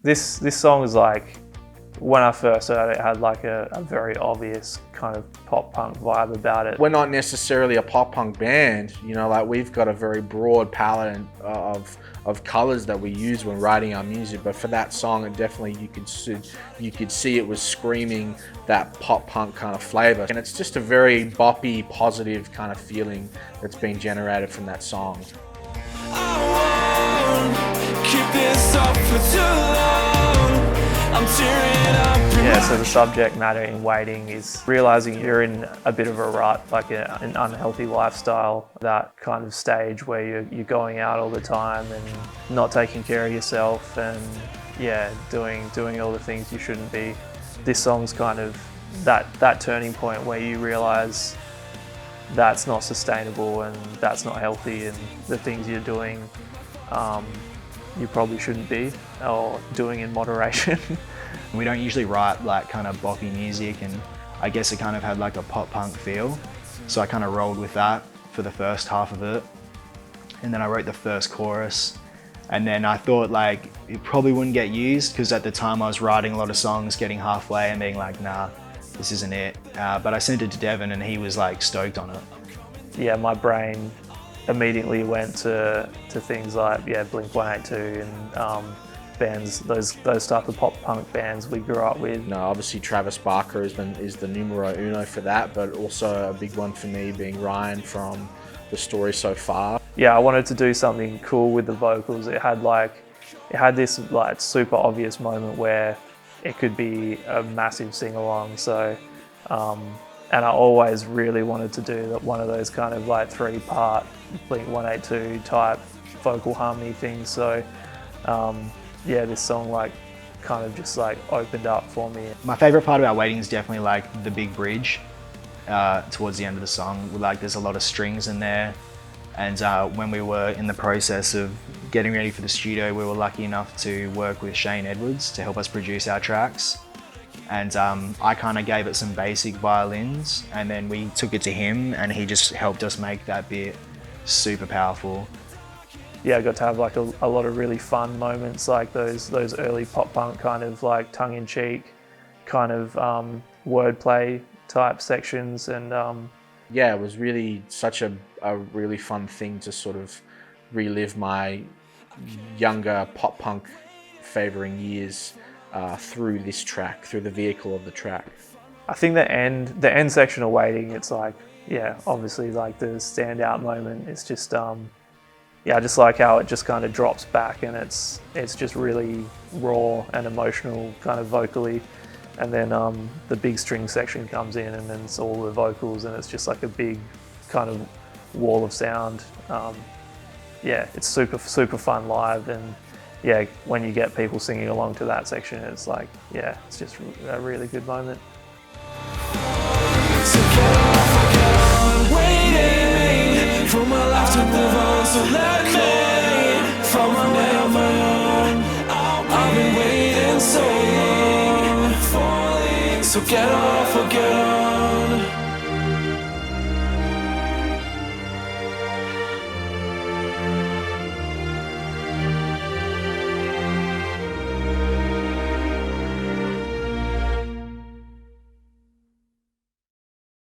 This song is like, when I first heard it, it had like a very obvious kind of pop punk vibe about it. We're not necessarily a pop punk band, you know, like we've got a very broad palette of colors that we use when writing our music, but for that song, it definitely, you could see it was screaming that pop punk kind of flavor. And it's just a very boppy, positive kind of feeling that's been generated from that song. Keep this up for too long. I'm tearing up. Yeah, so the subject matter in Waiting is realizing you're in a bit of a rut, like an unhealthy lifestyle, that kind of stage where you're going out all the time and not taking care of yourself, and yeah, doing all the things you shouldn't be. This song's kind of that turning point where you realize that's not sustainable and that's not healthy, and the things you're doing you probably shouldn't be, or doing in moderation. We don't usually write like kind of boppy music, and I guess it kind of had like a pop punk feel. So I kind of rolled with that for the first half of it. And then I wrote the first chorus, and then I thought like it probably wouldn't get used, because at the time I was writing a lot of songs, getting halfway and being like, nah, this isn't it. But I sent it to Devin and he was like stoked on it. Yeah, my brain immediately went to things like, yeah, Blink-182 and bands, those type of pop punk bands we grew up with. No, obviously Travis Barker is the numero uno for that, but also a big one for me being Ryan from The Story So Far. Yeah, I wanted to do something cool with the vocals. It had this like super obvious moment where it could be a massive sing-along. So, and I always really wanted to do one of those kind of like 3-part Blink-182 type vocal harmony things. So, yeah, this song like kind of just like opened up for me. My favorite part about Waiting is definitely like the big bridge towards the end of the song. Like there's a lot of strings in there, and when we were in the process of getting ready for the studio, we were lucky enough to work with Shane Edwards to help us produce our tracks. And I kind of gave it some basic violins, and then we took it to him and he just helped us make that bit super powerful. Yeah, I got to have like a lot of really fun moments, like those early pop punk kind of like tongue-in-cheek kind of wordplay type sections, and yeah, it was really such a really fun thing to sort of relive my younger pop punk favoring years through this track, through the vehicle of the track. I think the end section of Waiting, it's like, yeah, obviously like the standout moment. It's just yeah, I just like how it just kind of drops back, and it's just really raw and emotional kind of vocally, and then the big string section comes in, and then it's all the vocals, and it's just like a big kind of wall of sound. Yeah, it's super fun live, and yeah, when you get people singing along to that section, it's like, yeah, it's just a really good moment. Waiting for my life to move on, so let me from my way on my own. I've been waiting so long, falling, so get off or get on.